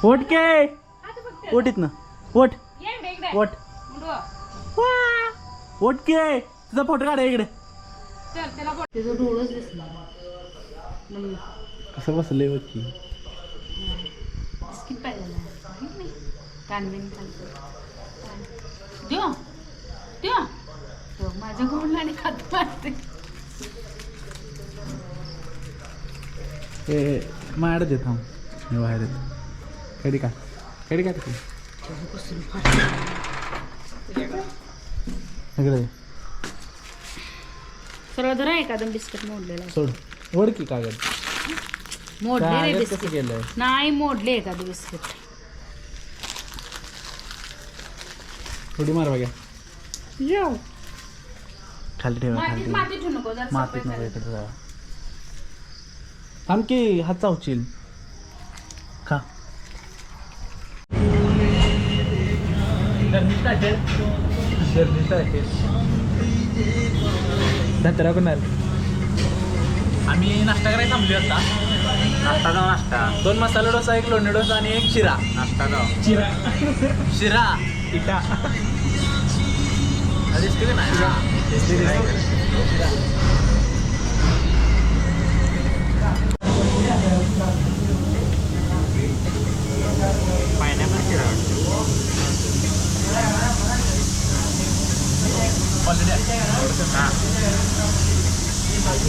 ओट के ओट इथनं ओट ओट ओट के तुझा फोटो काढा इकडे. कसं बसलंय बघ की. माझ्या गोडला खात मारते. हे माड देत हा मी बाहेर येतो. कधी का तिकडे सरळ धरा एखादं बिस्किट मोडलेलं सोड ओढ की कागद. मोडले रे कागद कसं बिस्किट. केलंय नाही मोडले एखादं बिस्किट. थोडी मार बघा. खाली ठेवा खाली ठेवा. माती ठेवू नको जरा मातीत नको इकडे जावा. थांब की हात चावशील. खा दत्तरा कोणाल आम्ही नाश्ता करायला थांबलो आता. नाश्ता 2 मसाला डोसा 1 लोणी डोसा आणि 1 शिरा. नाश्ता शिरा इटा दिसते का नाही. पायनॅपल शिरा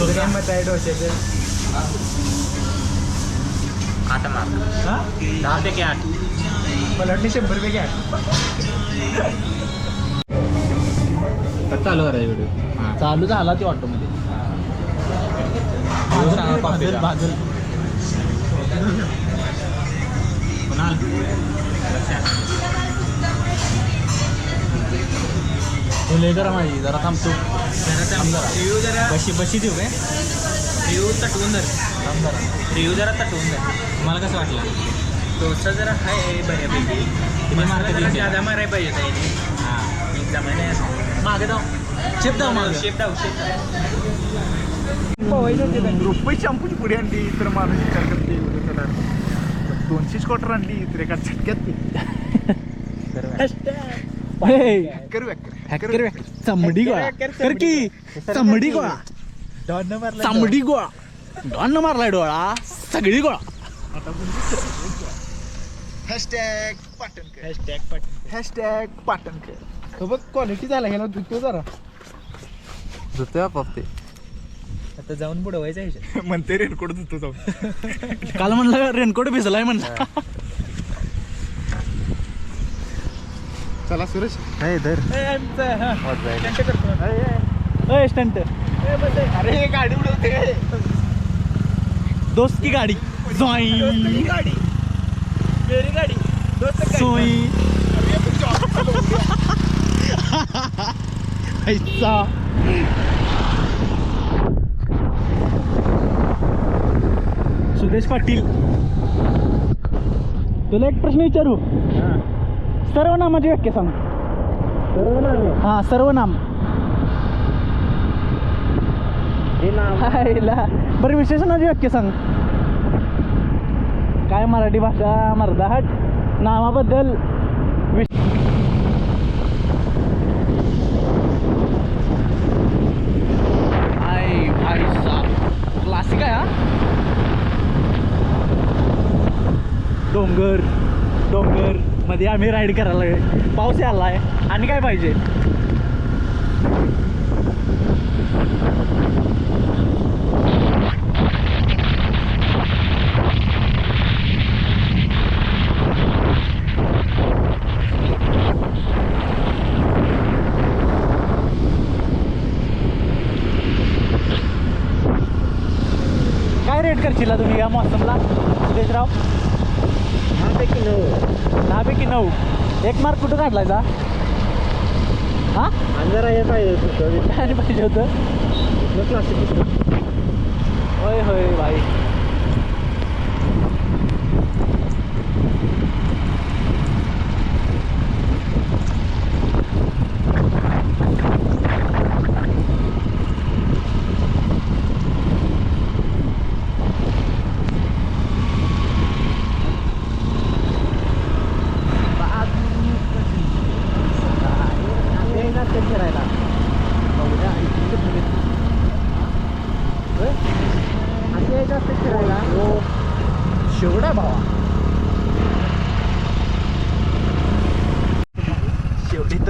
काय मत आहे डोश्याचं. 8 मार्क 10 पैकी 8. मला वाटलं 100 पैकी 8. चालू करायचं व्हिडिओ. चालू झाला ते ऑटोमध्ये. बाजूला तुले जरा माझी जरा थांबतो. बशी देऊ काय. रिव्ह्यू तटवून धर. रिव्ह्यू जरा तटवून धर. मला कसं वाटलं डोसा जरा आहे बऱ्यापैकी. तुम्ही मार्केट जादा मारायला पाहिजे. हां एक्झाम आहे मागे जाऊ. शेप जाऊ मागे शेप जाऊ रुपये शॅम्पूची पुढे आणली तर माणूस विचार करते 200 क्वार्टर आणली तर एका झटक्यात चमडी गोळा कर की. चमडी गोळा चमडी गोळा डॉन मारलाय डोळा सगळी गोळा. पाटणकर तो बघ क्वालिटी झाला गेला धुतो जरा. धुतोय आपाप ते. आता जाऊन बुडवायचं आहे म्हणते रेनकोट धुतो जाऊन. काल म्हणलं रेनकोट भिजलाय म्हणलं. चला सुरेश धर स्टंट. अरे गाडी उडवते. दोस्त की गाडी गाडी मेरी गाडी दोस्त सोई ऐसा. सुदेश पाटील तुला एक प्रश्न विचारू. सर्वनामाची व्याख्या सांग. हा सर्वनाम. बरं विशेषणाची व्याख्या सांग. काय मराठी भाषा मर्दाहट नामाबद्दल भाई साहब क्लासिक आहे हा. डोंगर मध्ये आम्ही राईड करायला. पाऊस आलाय आणि काय पाहिजे. काय रेट करशील तुम्ही या मौसमला सुदेशराव. 10 पैकी 9. 1 मार्क कुठं काढलायचा. हा जरा हे पाहिजे होतं. होय भाई.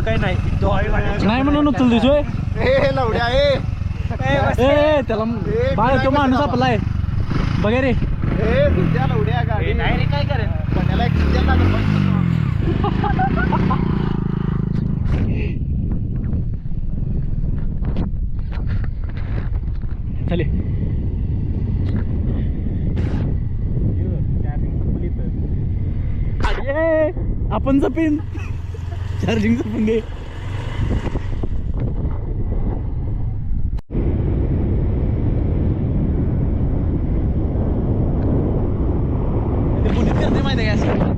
तसं काही नाही नाही म्हणून उचलतोस होय ए लवड्या ए त्याला बाळ तो माणूस आपलाय बघा रे ए तुझ्या लवड्या गाडी नाही रे काय करेल पण्याला ऍक्सिडेंट लागत चले अरे आपण जपिन चार्जिंग जपून घे पुण्यात करते माहिती आहे का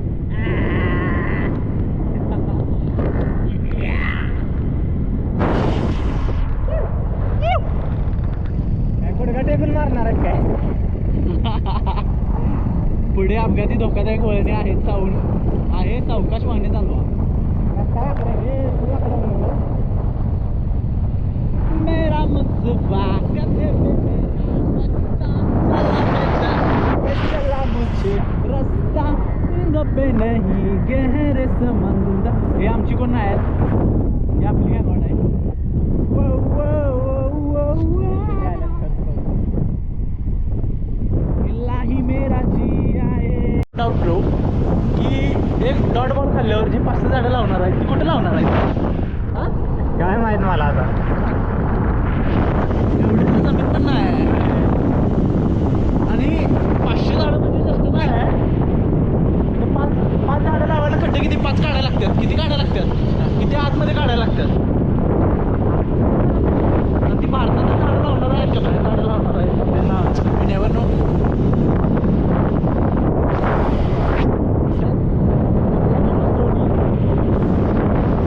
मारणार आहे काय पुढे अपघाती धोकादायक वळणे आहेत आहे सावकाश वाहने चालवा मेरा मुझबा कदे मुझे रस्ता पे नहीं गहरे समंदर हे आमची कोण नाही आहेत हे आपली काय कोण आहे इलाही मेरा जी आहे डाऊट ब्रो की एक डॉट बॉल खाल्ल्यावर जी 5 झाडं लावणार आहेत ती कुठे लावणार आहेत काय माहित मला आता एवढी तर जमीन पण नाही आणि 500 झाडं म्हणजे जास्त नाही तर 5 झाडं लावायला खड्डे किती 5 काढायला लागतात किती काढायला लागतात किती आतमध्ये काढायला लागतात आणि ती भारतात झाडं लावणार आहेत का बाहेर झाडं लावणार आहेत त्यांना नेवर नो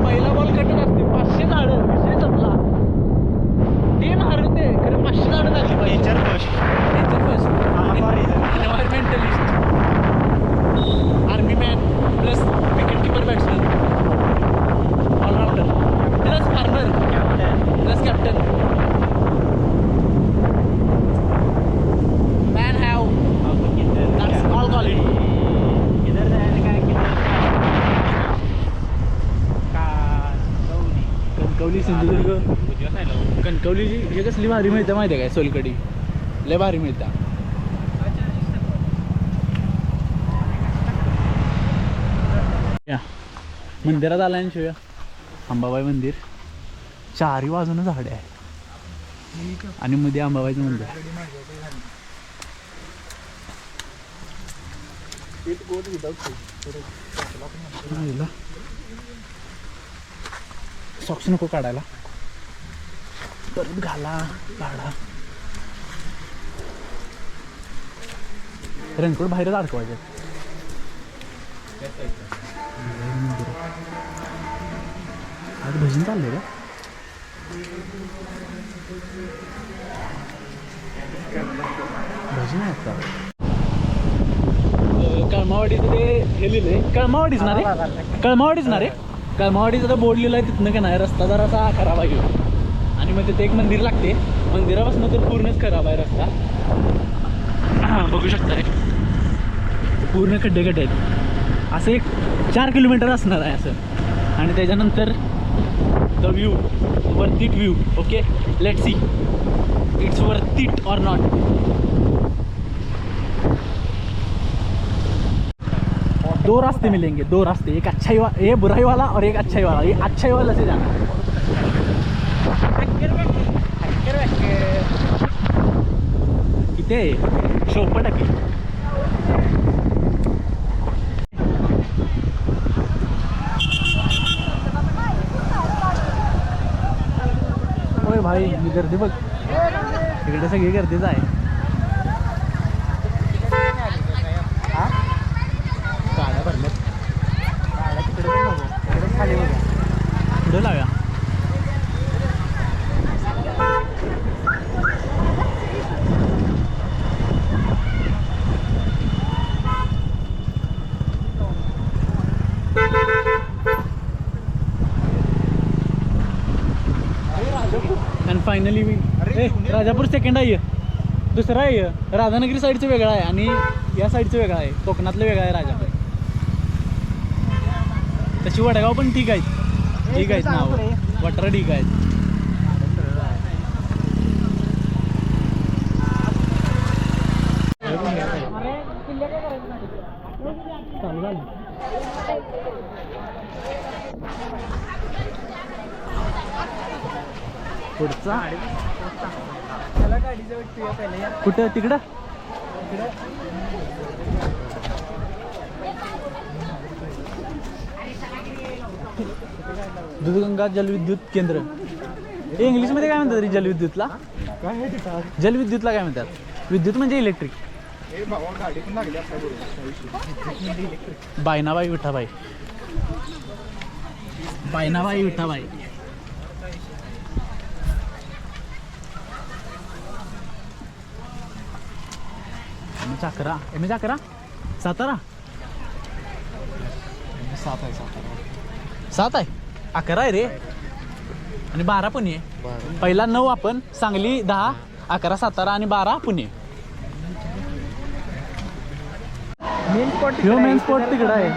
पहिला बॉल कटत असते 500 झाडं विषय संपला टीम हरते खरं 500 झाडं लागली पाहिजे nature first environmentalist army man plus wicket keeper batsman all rounder plus farmer plus captain man have that's all quality Kankavli Sindhudurg Kankavli हे कसली भारी मिळतं माहिती आहे काय सोलकडी लय भारी मिळतं या मंदिरात आला ना शिव्या अंबाबाई मंदिर चारी बाजूनं झाडे आहे आणि मध्ये अंबाबाईचं मंदिर सॉक्स नको काढायला परत घाला काढा रेनकोट बाहेरच अडकवायचे आज भजन चाललंय का भजन आहेत का कळमावाडीचं ते हे लिहिलंय कळमावाडीच ना रे कळमावाडीच ना रे कळमावाडीचा तर बोर्ड लिहिलाय तिथनं का नाही रस्ता जरासा खराब आहे आणि मग तिथे एक मंदिर लागते मंदिरापासून तर पूर्णच खराब आहे रस्ता बघू शकता पूर्ण खड्डे खड्डे आहेत असं एक 4 किलोमीटर असणार आहे असं आणि त्याच्यानंतर the view worth it view okay let's see it's worth it और नॉट दो रास्ते मिलेंगे दो रास्ते एक अच्छाई वाला ये बुराई वाला और एक अच्छाई वाला ये अच्छाई वाला से जाना किती 100% ओय भाई मी गर्दी बघ इकडे सगळी गर्दीच आहे गाड्या भरल्यात गाड्या तिकडे पण नको तिकडे खाली बघा पुढे लावूया आणि फायनली मी राजापूर सेकंड आहे दुसरा आहे राधानगरी साईडचं वेगळं आहे आणि या साईडचं वेगळं आहे कोकणातलं वेगळं आहे राजापूर तशी वडगाव पण ठीक आहे ठीक आहेत नाव वटर ठीक आहेत. चालू झालं. पुढचा कुठं तिकडं दूधगंगा जलविद्युत केंद्र. इंग्लिशमध्ये काय म्हणतात रे जलविद्युतला? जलविद्युतला काय म्हणतात? विद्युत म्हणजे इलेक्ट्रिक. बायनाबाई विठाबाई. बायनाबाई विठाबाई. चाकरा एम ए चाकरा सातारा 7 आहे 11 आहे रे आणि 12 पुणे. पहिला 9 आपण सांगली 10 11 सातारा आणि 12 पुणे. मेन स्पॉट तिकडं आहे.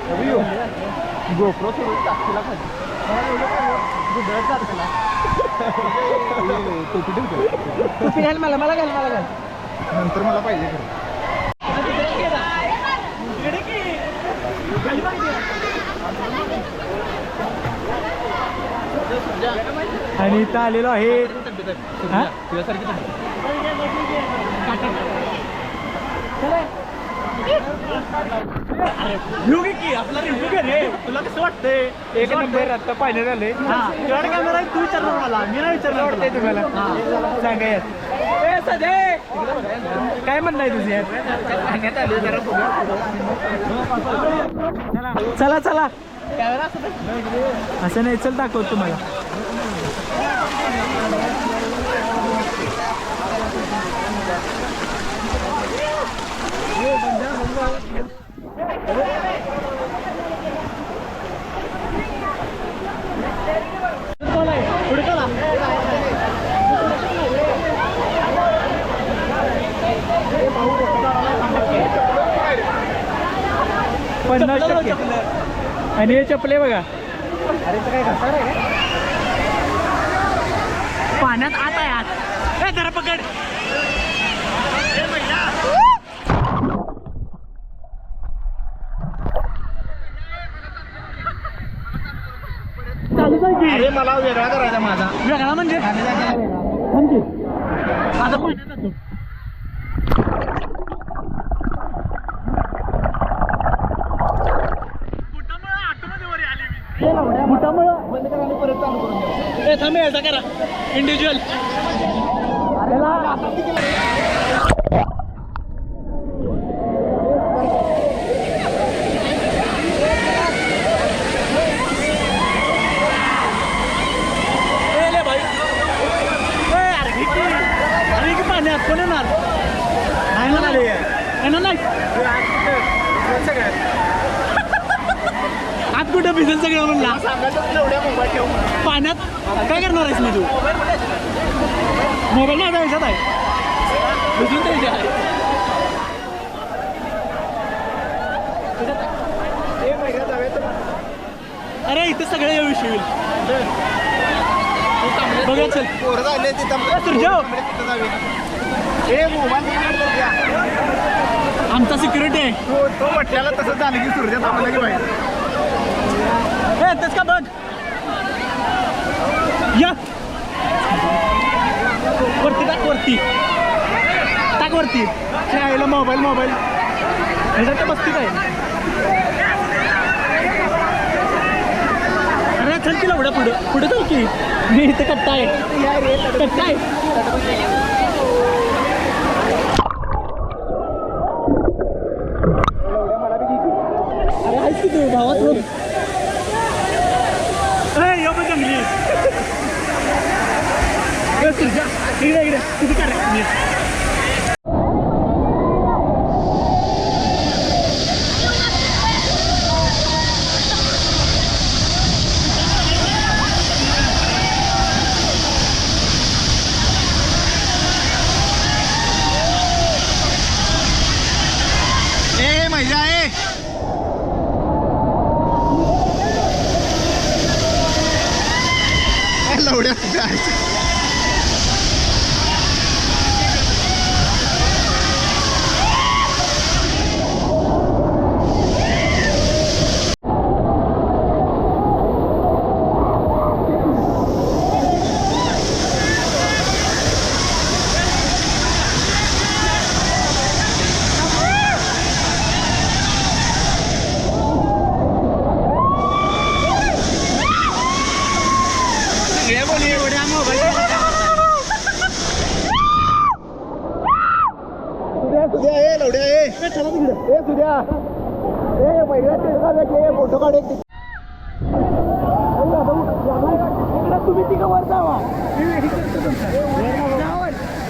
मयूर गोप्रो टोपी घाल मला घाल नंतर मला पाहिजे आणि इथं आलेलो आहे आपला रिव्ह्यू घे रे. तुला कसं वाटतंय? एक नंबर आता पाहिजे झाले तुझ्याकडे कॅमेरा आहे, तू विचारणार मला, मी नाही विचारणार. आवडते तुम्हाला सांगा यात काय म्हणणं आहे तुझे चला चला असं नाही. चल दाखवतो तुम्हाला. आणि हे चपले बघा. अरे काय घसार आहे पाण्यात आत आहे आत. जरा पकड. अरे मला वेगळा करायचा माझा. वेगळा म्हणजे आता पाण्यात जातो. थांबे याचा करा इंडिव्हिज्युअल. पाण्यात कोण येणार? नाही म्हणाले येणार नाही. आत कुठं भिजल सगळं म्हणला. पाण्यात काय करणार आहेस मी? तू मोबाईल माझ्या ह्याच्यात आहे भिजून द्यायचे आहे. अरे इथं सगळं या विषयी होईल. बघा चल आमचा सिक्युरिटी आहे. तो म्हटल्याला तसं झालं की सूर्य थांबला की बाहेर. तेच का बघ या वरती टाक वरती खेळायला मोबाईल ह्याच्यात बसतीच आहे. अरे चल की एवढ्या पुढे चल की. मी इथे कट्टा आहे. अरे आहेस की तू भावात रोज. यो पण जंगली इकडे किती करायचं. ए तुझ्या ए पहिल्या फोटो काढ एक तुम्ही तिघं वर जावा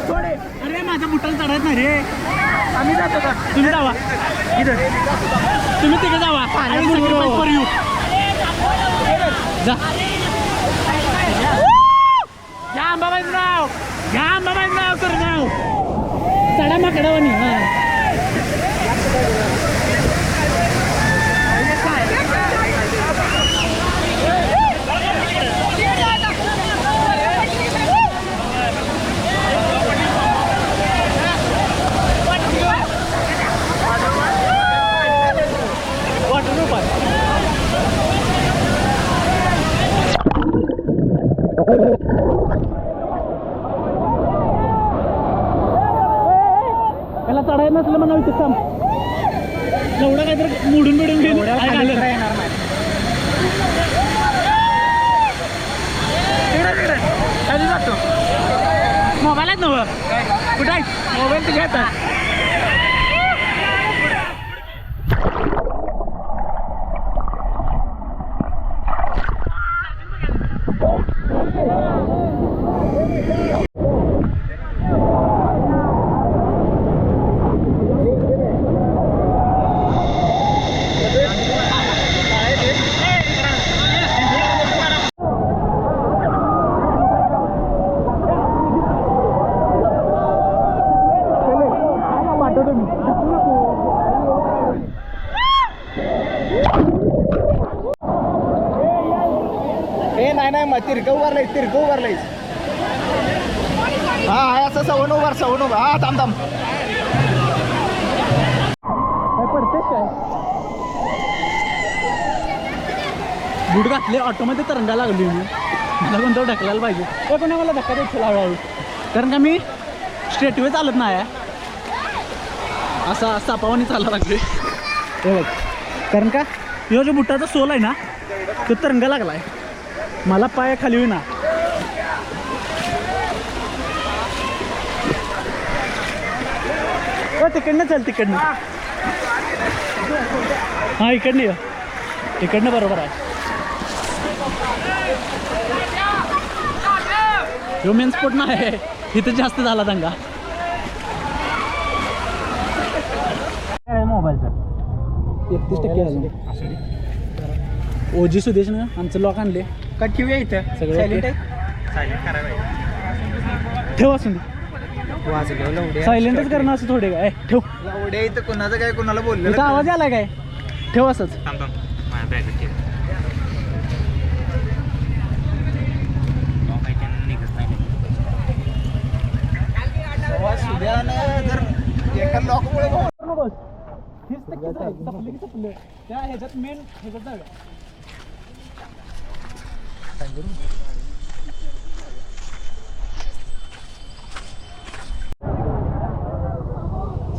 थोडे अरे माझ्या बुटाला चढत नाही रे आम्ही जातो का तुम्ही जावा इथं तुम्ही तिघं जावा फॉर यू जा घ्या अंबाबाईचं नाव कर नाव चढा माकडावानी त्याला चढायला नसलं म्हणा इथे थांब एवढं काहीतरी मोडून बिडून जातो मोबाईल आहेत नव कुठं आहे मोबाईल तुझ्या हातात नाही मग तिरकं उभारलायच हा असं सवन उभा हा थांब पडतेच काय बूट घातले ऑटोमध्ये तरंगा लागली मी मला कोणतं ढकलायला पाहिजे ते पण मला धक्का द्यायचं हळूहळू कारण का मी स्ट्रेटवे चालत नाही असा सापावानी चालायला लागले हे बघ कारण का ह्यो जो बुटाचा सोल आहे ना तो तरंगा लागलाय मला पाय खाली होईना तिकडनं चल तिकडनं हां इकडनं बरोबर आहे ह्यो मेन स्पॉट नाही इथं जास्त झाला दंगा मोबाईलचा 31% ओजी सुदेशनं आमचं लॉक आणले का ठेवूया इथं सगळं सायलेंट ठेव असून वाजलं सायलेंटच करणं असं थोडे काय ठेव उद्या इथं कोणाचं काय कोणाला बोललं इथं आवाज आलाय काय ठेव असंच जर एका लॉकमुळे बस हीच संपलं त्या ह्याच्यात मेन ह्याच्यात जाऊया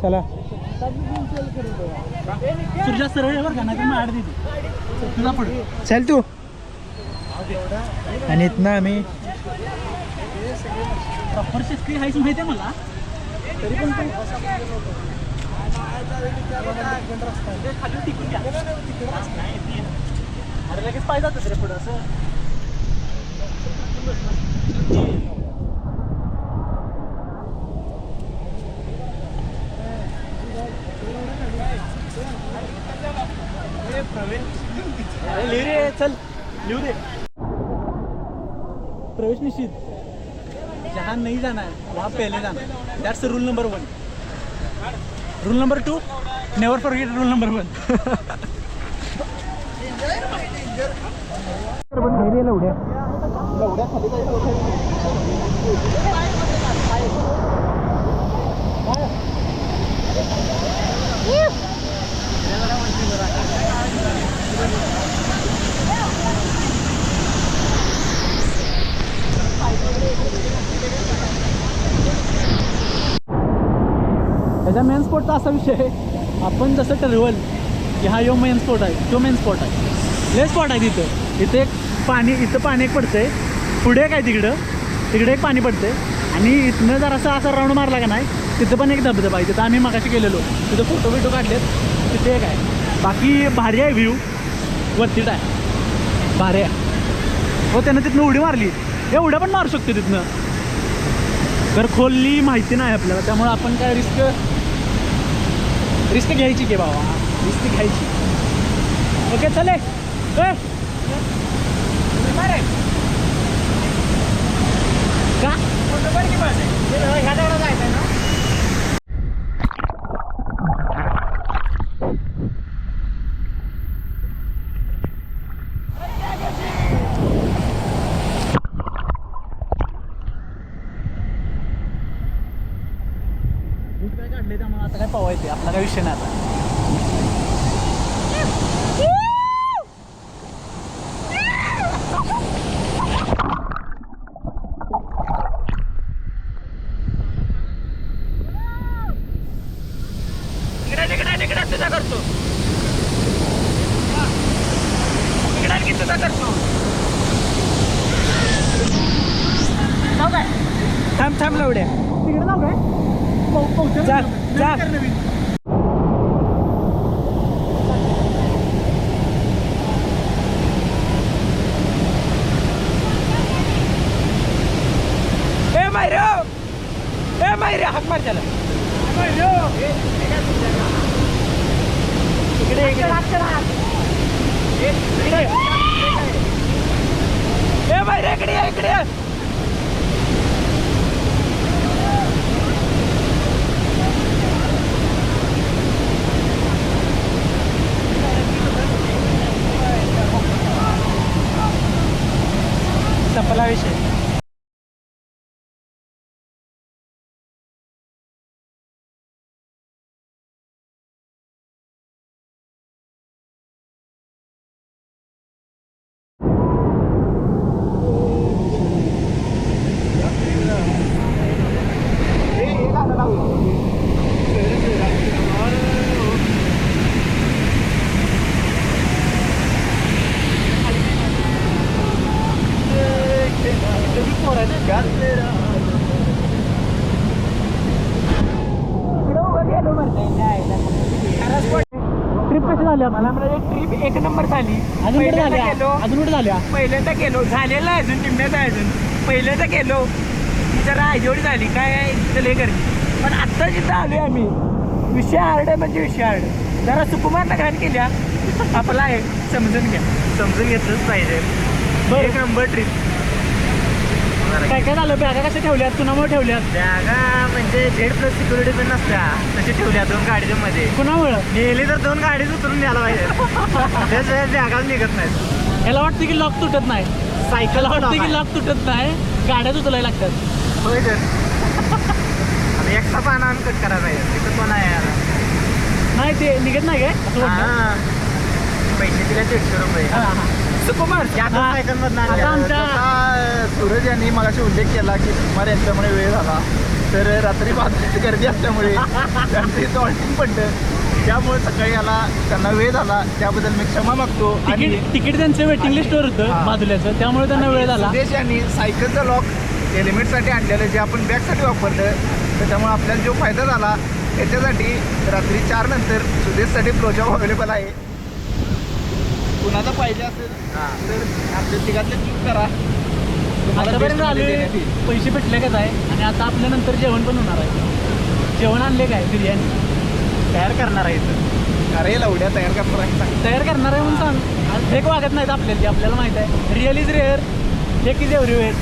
चला तुझ्या सरळ वर का नाही तर मग आड देते तुझा पुढे चल तू आणि इथनं आम्ही प्रॉपर शेतकरी हायच माहिती आहे मला तरी पण खाली टिकून घ्या अरे लगेच पाहिजे जातं रे पुढं असं लिह रे चल लिहू दे प्रवेश निश्चित जहाँ नहीं जाना है वहाँ पहले जाना है that's rule number 1 rule number 2 never forget rule number 1 त्याचा मेन स्पॉटचा असा विषय आहे आपण जसं ठरवल की हा यो मेन स्पॉट आहे तो मेन स्पॉट आहे लय स्पॉट आहे तिथं इथं एक पाणी एक पडतंय पुढे काय तिकडे एक पाणी पडतंय आणि इथनं जर असा राऊंड मारला का नाही तिथं पण एक धबधबा आहे, तिथं आम्ही मगाशी गेलेलो, तिथं फोटो बिटो काढलेत, तिथे एक आहे. बाकी भारी आहे व्ह्यू, वरतीच आहे, भारी आहे. हो त्यानं तिथनं उडी मारली, एवढं पण मारू शकतो तिथनं, तर खोलली माहिती नाही आपल्याला, त्यामुळे आपण काय रिस्क घ्यायची की बाबा, रिस्क घ्यायची. ओके चले का काय काढले त्यामुळे आता काय पवायचे, आपला काय विषय नाही आता. तुझा करतो तुझा करतो काय थांब थांब लवड्या तिकडे जाऊ काय जा जा. ए मायरे हाक मार त्याला. इकडे इकडे ए मायरे इकडे इकडे. संपला विषय. ट्रिप कशी झाली मला ट्रिप एक नंबर झाली. अजून कुठे झाल्या पहिल्यांदा गेलो झालेलं आहे अजून टिमण्याचं आहे अजून पहिल्यांदा गेलो जरा आयजोडी झाली काय तिथं लय गर्दी पण आत्ता जिथं आलोय आम्ही विषय हार्ड म्हणजे विषय हार्ड जरा सुकुमार नगरात केल्या आपला आहे समजून घ्या समजून घेतलंच पाहिजे. बरं एक नंबर ट्रिप. काय काय झालं बॅगा कशा ठेवल्यात कुणामुळे ठेवल्यात बॅगा म्हणजे झेड प्लस सिक्युरिटी पण नसत्या तशी ठेवल्या दोन गाडीच्या मध्ये कुणामुळं गेली तर दोन गाडीच उतरून द्यायला पाहिजे त्याशिवाय बॅगाच निघत नाही. याला वाटतं की लॉक तुटत नाही सायकल वाटतं की लॉक तुटत नाही गाड्याच उचलायला लागतात. होय तर एकटा पाना आम्ही कट करायला पाहिजे तिथं कोण आहे यार नाही ते निघत नाही काय असं वाटतं. पैसे दिले 150 रुपये सुकुमार आता आमच्या सूरज यांनी मगाशी उल्लेख केला की सुकुमार यांच्यामुळे वेळ झाला तर रात्री बाजूची गर्दी असल्यामुळे त्यांचं इथं ऑल्टिंग पडलं त्यामुळे सकाळी याला त्यांना वेळ झाला त्याबद्दल मी क्षमा मागतो. आणि तिकीट त्यांचं वेटिंग लिस्टवर होतं बाजूल्याचं त्यामुळे त्यांना वेळ झाला. सुदेश यांनी सायकलचं लॉक हेल्मेटसाठी आणलेलं जे आपण बॅगसाठी वापरलं तर त्यामुळे आपल्याला जो फायदा झाला त्याच्यासाठी रात्री 4 नंतर सुदेशसाठी प्रोजॉब अवेलेबल आहे. कुणाला पाहिजे असेल तर आपल्या तिघातले चूक करा. आतापर्यंत आले पैसे भेटले का आहे आणि आता आपल्या नंतर जेवण पण होणार आहे. जेवण आणले काय बिर्याणी तयार करणार आहे इथं अरे लवड्या तयार करणार आहे तयार करणार आहे म्हणून सांग. फेक वागत नाहीत आपल्याला ते आपल्याला माहित आहे. Real is rare fake is everywhere.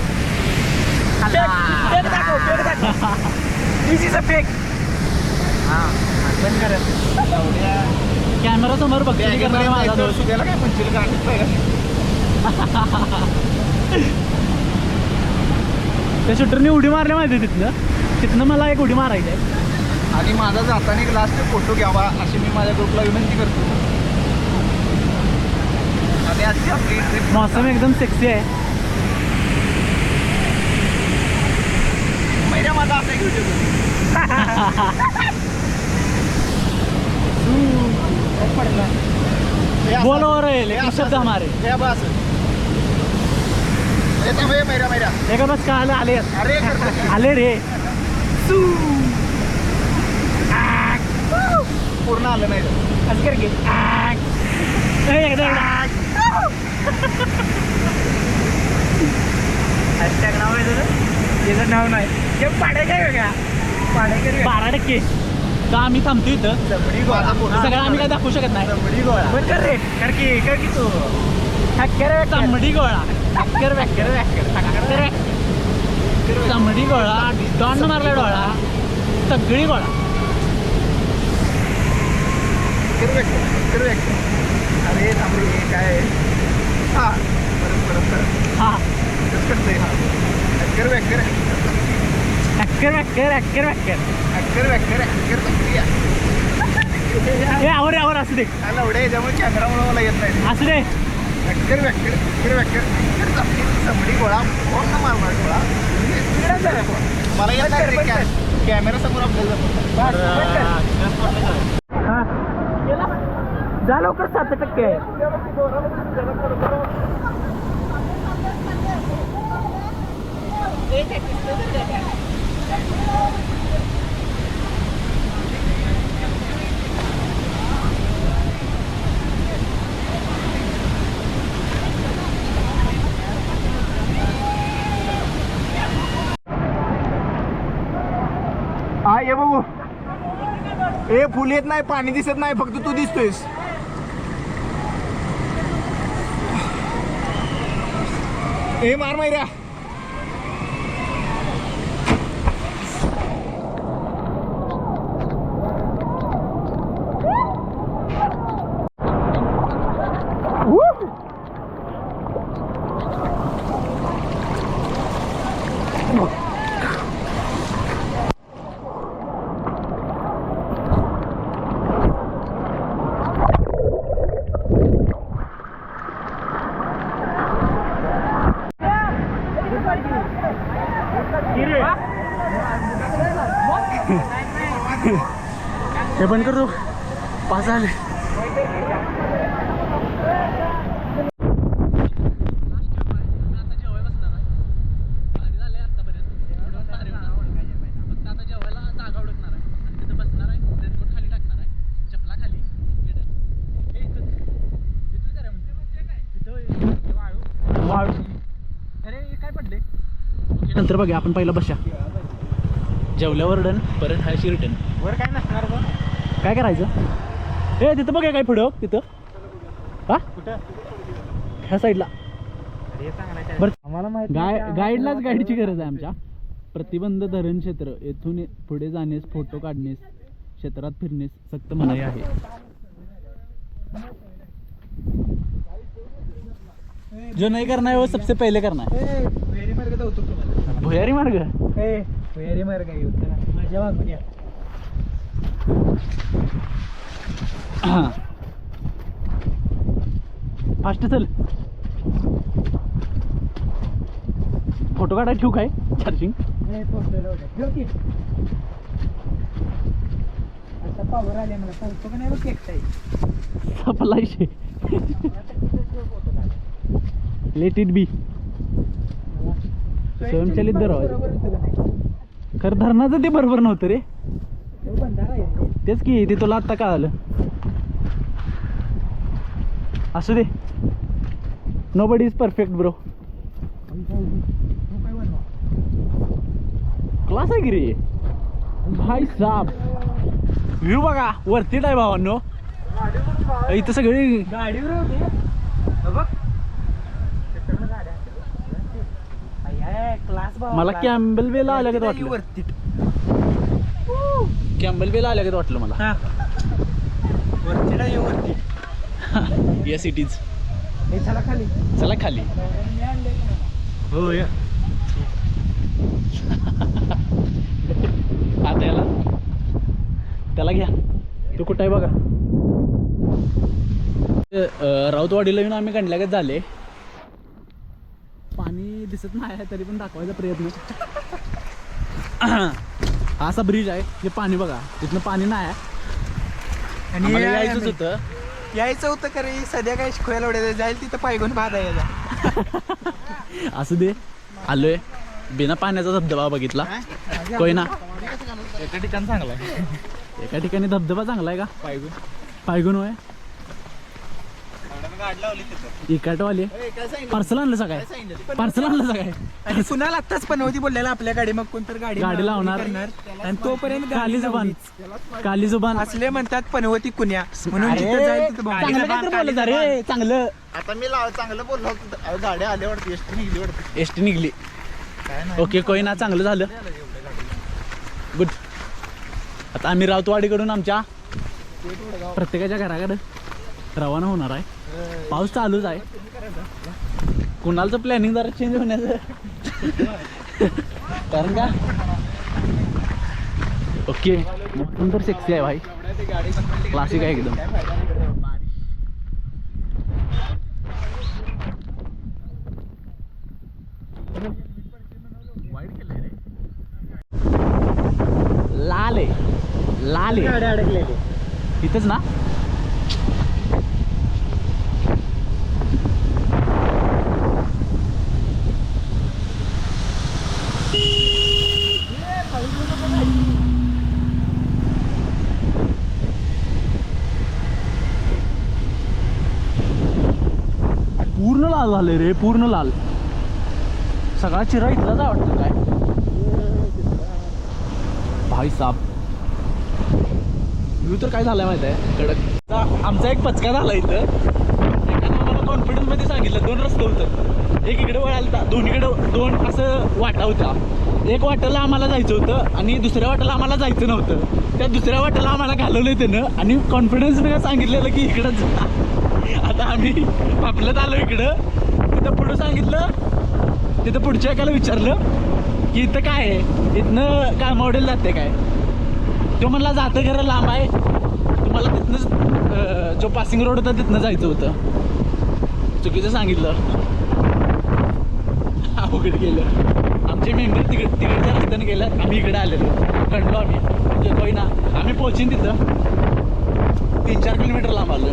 This is a fake. हां पण करा कॅमेरा समोर बघतो माझा दोस्त सुद्याला काय म्हणशील त्या शूटरने उडी मारल्या माहिती तिथनं मला एक उडी मारायची आहे आणि माझा जाताना एक लास्ट फोटो घ्यावा अशी मी माझ्या ग्रुपला विनंती करतो. आणि आजची आपली ट्रिप मौसम एकदम सेक्सी आहे. महिन्या माझा असा एक व्हिडिओ बोल और शब्द हमारे मैरा बस का आले अरे आले रे आलं नाही असं कर की हॅशटॅग नाव आहे तुझं त्याचं नाव नाही ते पाड्याच्या वेगळ्या पाड्याच्या 12% का आम्ही थांबतो इथं चमडी गोळा सगळं आम्ही काय दाखवू शकत नाही चमडी गोळा बरं कर रे कर की तू चमडी गोळा चमडी गोळा डॉन मारला डोळा सगळी गोळा अरे थांबरे काय हा परत हा कसं करतोय हा आवर असू दे एवढे याच्यामुळे कॅमेरामुळे मला येत नाही असू दे चमडी गोळा कोण ना मारणार गोळा मला येत नाही कॅमेरा समोर आपल्याला जा लवकर 7% आहे हा ये बघू ए फुल येत नाही पाणी दिसत नाही फक्त तू दिसतोयस ए मार मायऱ्या हे बंद कर तू पास आले नंतर बघा आपण पहिला बशा जेवल्यावर डन परत हायशी रिटर्न वर काय नसणार बघ काय करायचं ए तिथं बघा काय पुढं तिथं हा कुठं ह्या साईडला अरे चांगला बरं आम्हाला माहिती गाईडलाच गाईडची गरज आहे आमच्या प्रतिबंध धरण क्षेत्र येथून पुढे जाण्यास फोटो काढण्यास क्षेत्रात फिरण्यास सक्त मनाई आहे जो नहीं करना है वो सबसे पहले करना है भुयारी मार्ग धावतो तुम्हाला भुयारी मार्ग भुयारी मार्ग आहे माझ्या मागून या फास्ट चल फोटो काढायला ठेवू काय चार्जिंग आता पावर आले मला सांगतो का नाही बघ एकटा सपलायशे लेट इट बी स्वयंचलित दरवाजा खरं धरणाचं ते बरोबर नव्हतं रे तेच की ते तुला आत्ता का आलं असू they know body is perfect bro class आहे की रे भाई साब व्ह्यू बघा वरती आहे भावांनो इथं सगळी गाडीवर होते बघ क्लास मला कॅम्बल वेला आल्या का वाटलं वरती कॅम्बल वेला आल्या का वाटलं मला वरती वरती येस इट इज हे चला खाली चला खाली हो या आता याला त्याला घ्या तू कुठं आहे बघा राऊतवाडीला येऊन आम्ही गंडल्यागत झाले पाणी दिसत नाही तरी पण दाखवायचा प्रयत्न हा असा ब्रिज आहे हे पाणी बघा तिथनं पाणी नाही आणि आणि यायचंच होतं यायचं होतं खरे सध्या काय शिकवायला एवढ्या जाईल तिथं पायगून भात आहे असू दे आलोय बिना पाण्याचा धबधबा बघितला कोयना. एका ठिकाण चांगला आहे. एका ठिकाणी धबधबा चांगला आहे का? पायगुण होय. इकाटवाले पार्सल आणलं सगळं. पार्सल आणलं सगळं. आणि कुणाला आत्ताच पनवती बोललेला आपल्या गाडी, मग कोणतर गाडी लावणार आणि तोपर्यंत काली जुबान असले म्हणतात पनवती कुण्या म्हणून जिथं जाईल तिथं बोंबायचं. चांगलं काय तर बोलत रे चांगलं. आता मी चांगलं बोललो होतो. गाडी आल्या वाटते एसटी निघली वाटते. एसटी निघली. ओके कोयना चांगलं झालं. गुड. आता आम्ही राऊतवाडीकडून आमच्या प्रत्येकाच्या घराकडे रवाना होणार आहे. पाऊस चालूच आहे. कुणालचं प्लॅनिंग जरा चेंज होण्याचं कारण का. ओके मोठून तर सेक्सी आहे भाई. क्लासिक आहे एकदम. लाल आहे लाल आहे इथंच ना. पूर्ण लाल झाले रे पूर्ण लाल. सगळा चिरा इथलाच आहे वाटतं काय भाई साहब. व्ह्यू तर काय झालाय माहिती आहे कडक. आमचा एक पचका झाला इथं. एकानं आम्हाला कॉन्फिडन्स मध्ये सांगितलं 2 रस्ते होतं. एक इकडे वळायला दोन्हीकडे 2 असं वाटा होत्या. एक वाट्याला आम्हाला जायचं होतं आणि दुसऱ्या वाट्याला आम्हाला जायचं नव्हतं. त्या दुसऱ्या वाट्याला आम्हाला घालवलं त्यानं आणि कॉन्फिडन्सने सांगितलेलं की इकडंच जा. आता आम्ही पापलत आलो इकडं. तिथं पुढं सांगितलं. तिथं पुढच्या एकाला विचारलं की इथं काय आहे, इथनं काय मॉडेल जाते काय. तो म्हणला जातं खरं लांब आहे, तुम्हाला तिथनंच जो पासिंग रोड होता तिथनं जायचं होतं. चुकीचं सांगितलं. अवघड गेलं. आमचे मेंबर तिकडच्या रस्त्याने गेल्यात. आम्ही इकडे आलेलो कंडलो आम्ही. म्हणजे कोयना आम्ही पोहोचीन तिथं 3-4 किलोमीटर लांब आलो.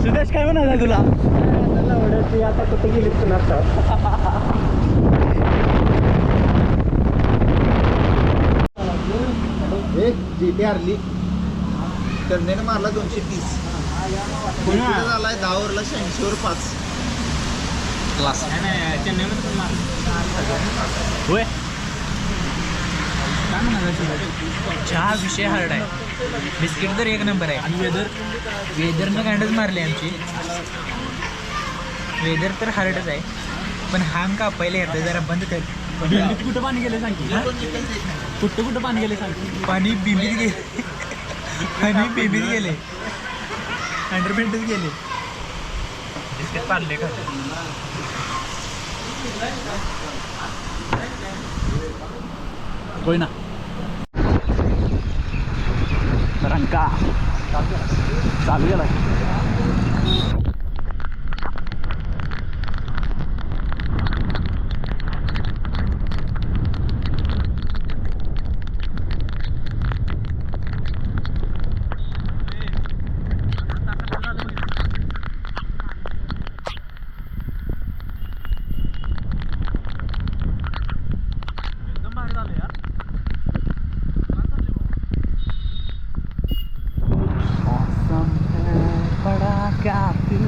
सुदेश काय म्हणाला तुला. आता कुठे गेली पुन्हा GT हरली. टर्नेने मारला 230. झालाय 10 ओव्हरला 86 वर 5. क्लास चेन्नईमध्ये पण होय. काय म्हणाला चहा विषय हार्ड आहे. बिस्किट तर एक नंबर आहे. आणि वेदरनं कांडच मारले आमची. वेदर तर हार्डच आहे पण हांग का पहिले येतं जरा बंद कर. कुठं पाणी गेले सांग. कुठं पाणी गेले सांग. पाणी बिंबीत गेले. पाणी बिंबीत गेले. अंडरपेंटच गेले. बिस्किट पाडले का कोयना रंका चालू गेला. बड़ा काफिल